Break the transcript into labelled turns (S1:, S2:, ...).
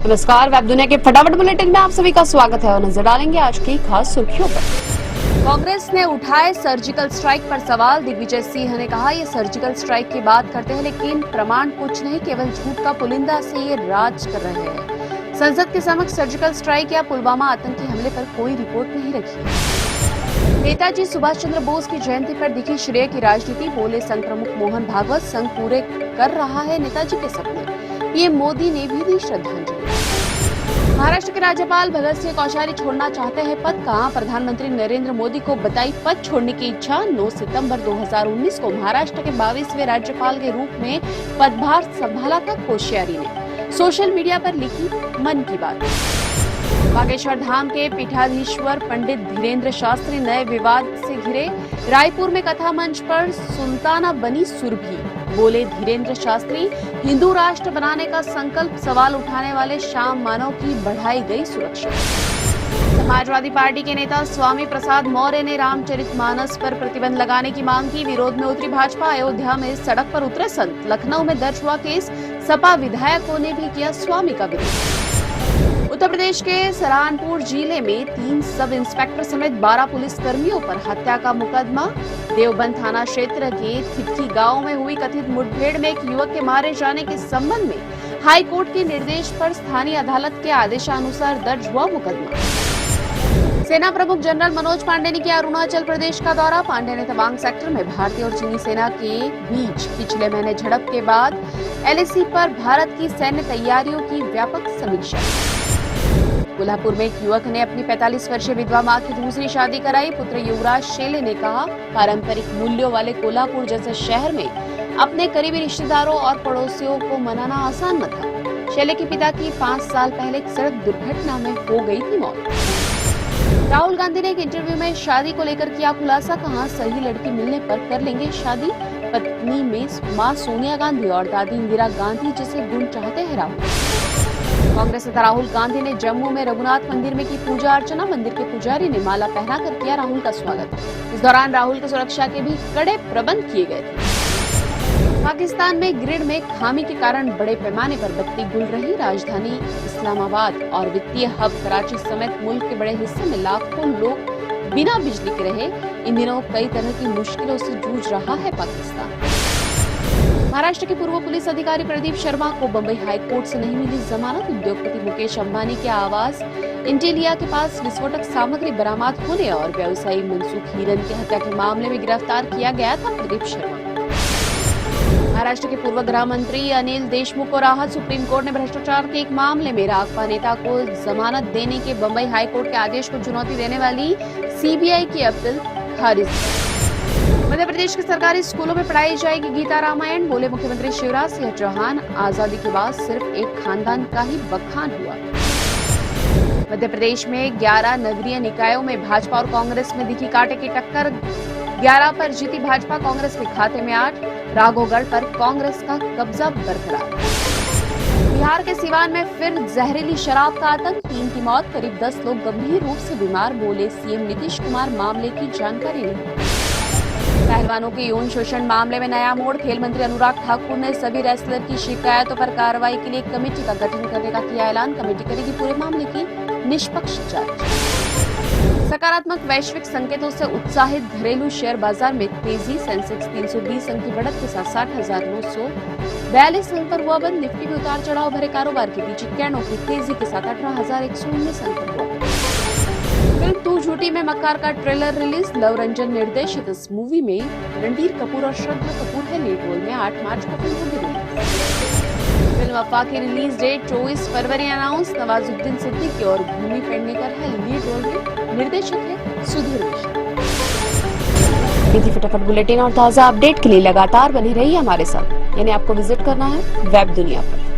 S1: नमस्कार, वेब दुनिया के फटाफट बुलेटिन में आप सभी का स्वागत है और नजर डालेंगे आज की खास सुर्खियों पर। कांग्रेस ने उठाए सर्जिकल स्ट्राइक पर सवाल। दिग्विजय सिंह ने कहा, ये सर्जिकल स्ट्राइक की बात करते हैं लेकिन प्रमाण कुछ नहीं, केवल झूठ का पुलिंदा से ये राज कर रहे हैं। संसद के समक्ष सर्जिकल स्ट्राइक या पुलवामा आतंकी हमले पर कोई रिपोर्ट नहीं रखी। नेताजी सुभाष चंद्र बोस की जयंती पर दिखी श्रेय की राजनीति, बोले संघ प्रमुख मोहन भागवत। संघ पूरे कर रहा है नेताजी के सपने, ये मोदी ने भी दी श्रद्धांजलि। महाराष्ट्र के राज्यपाल भगत सिंह कोश्यारी छोड़ना चाहते हैं पद, कहा प्रधानमंत्री नरेंद्र मोदी को बताई पद छोड़ने की इच्छा। 9 सितंबर 2019 को महाराष्ट्र के 22वें राज्यपाल के रूप में पदभार संभाला था कोश्यारी ने। सोशल मीडिया पर लिखी मन की बात। बागेश्वर धाम के पीठाधीश्वर पंडित धीरेन्द्र शास्त्री नए विवाद से घिरे। रायपुर में कथा मंच पर सुल्ताना बनी सुरभि, बोले धीरेन्द्र शास्त्री, हिंदू राष्ट्र बनाने का संकल्प। सवाल उठाने वाले श्याम मानव की बढ़ाई गई सुरक्षा। समाजवादी पार्टी के नेता स्वामी प्रसाद मौर्य ने रामचरितमानस पर प्रतिबंध लगाने की मांग की। विरोध में उतरी भाजपा। अयोध्या में सड़क पर उतरे संत। लखनऊ में दर्ज हुआ केस। सपा विधायकों ने भी किया स्वामी का विरोध। उत्तर प्रदेश के सहारनपुर जिले में 3 सब इंस्पेक्टर समेत 12 पुलिस कर्मियों पर हत्या का मुकदमा। देवबंद थाना क्षेत्र के थिटकी गांव में हुई कथित मुठभेड़ में एक युवक के मारे जाने के संबंध में हाई कोर्ट के निर्देश पर स्थानीय अदालत के आदेशानुसार दर्ज हुआ मुकदमा। सेना प्रमुख जनरल मनोज पांडे ने किया अरुणाचल प्रदेश का दौरा। पांडे ने तवांग सेक्टर में भारतीय और चीनी सेना के बीच पिछले महीने झड़प के बाद एलएसी पर भारत की सैन्य तैयारियों की व्यापक समीक्षा। कोल्हापुर में एक युवक ने अपनी 45 वर्षीय विधवा मां की दूसरी शादी कराई। पुत्र युवराज शेले ने कहा, पारंपरिक मूल्यों वाले कोल्हापुर जैसे शहर में अपने करीबी रिश्तेदारों और पड़ोसियों को मनाना आसान न था। शेले के पिता की 5 साल पहले एक सड़क दुर्घटना में हो गई थी मौत। राहुल गांधी ने एक इंटरव्यू में शादी को लेकर किया खुलासा, कहा सही लड़की मिलने पर कर लेंगे शादी। पत्नी में मां सोनिया गांधी और दादी इंदिरा गांधी जैसे गुण चाहते हैं राहुल। कांग्रेस नेता राहुल गांधी ने जम्मू में रघुनाथ मंदिर में की पूजा अर्चना। मंदिर के पुजारी ने माला पहनाकर किया राहुल का स्वागत। इस दौरान राहुल की सुरक्षा के भी कड़े प्रबंध किए गए थे। पाकिस्तान में ग्रिड में खामी के कारण बड़े पैमाने पर बत्ती गुल रही। राजधानी इस्लामाबाद और वित्तीय हब कराची समेत मुल्क के बड़े हिस्से में लाखों लोग बिना बिजली के रहे। इन दिनों कई तरह की मुश्किलों से जूझ रहा है पाकिस्तान। महाराष्ट्र के पूर्व पुलिस अधिकारी प्रदीप शर्मा को बंबई हाई कोर्ट से नहीं मिली जमानत। उद्योगपति मुकेश अंबानी के आवास इंटेलिया के पास विस्फोटक सामग्री बरामद होने और व्यवसायी मनसुख हिरन की हत्या के मामले में गिरफ्तार किया गया था प्रदीप शर्मा। महाराष्ट्र के पूर्व गृह मंत्री अनिल देशमुख को राहत। सुप्रीम कोर्ट ने भ्रष्टाचार के एक मामले में राकपा नेता को जमानत देने के बंबई हाई कोर्ट के आदेश को चुनौती देने वाली सीबीआई की अपील खारिज की। मध्य प्रदेश के सरकारी स्कूलों में पढ़ाई जाएगी गीता रामायण, बोले मुख्यमंत्री शिवराज सिंह चौहान। आजादी के बाद सिर्फ एक खानदान का ही बखान हुआ। मध्य प्रदेश में 11 नगरीय निकायों में भाजपा और कांग्रेस में दिखी कांटे की टक्कर। 11 पर जीती भाजपा, कांग्रेस के खाते में 8। राघोगढ़ पर कांग्रेस का कब्जा बरकरार। बिहार के सिवान में फिर जहरीली शराब का आतंक, 3 की मौत, करीब 10 लोग गंभीर रूप से बीमार, बोले सीएम नीतीश कुमार। मामले की जानकारी नहीं। पहलवानों के यौन शोषण मामले में नया मोड़। खेल मंत्री अनुराग ठाकुर ने सभी रेसलर की शिकायतों पर कार्रवाई के लिए कमेटी का गठन करने का किया ऐलान। कमेटी करेगी पूरे मामले की निष्पक्ष जांच। सकारात्मक वैश्विक संकेतों से उत्साहित घरेलू शेयर बाजार में तेजी। सेंसेक्स 320 अंक की बढ़त के साथ 60,942 अंक पर हुआ बंद। निफ्टी में उतार चढ़ाव भरे कारोबार के बीच कैनों की तेजी के साथ 18,119 अंक पर हुआ। फिल्म तू झूठी में मक्कार का ट्रेलर रिलीज। लव रंजन निर्देशित इस मूवी में रणबीर कपूर और श्रद्धा कपूर है लीड रोल में। 8 मार्च को फिल्म होगी रिलीज। फिल्म वफा की रिलीज डेट 24 फरवरी अनाउंस। नवाजुद्दीन सिद्दीकी और भूमि पेडनेकर है लीड रोल में। निर्देशक है सुधीर मिश्रा। फटाफट बुलेटिन और ताजा अपडेट के लिए लगातार बने रहिए हमारे साथ, यानी आपको विजिट करना है वेब दुनिया पर।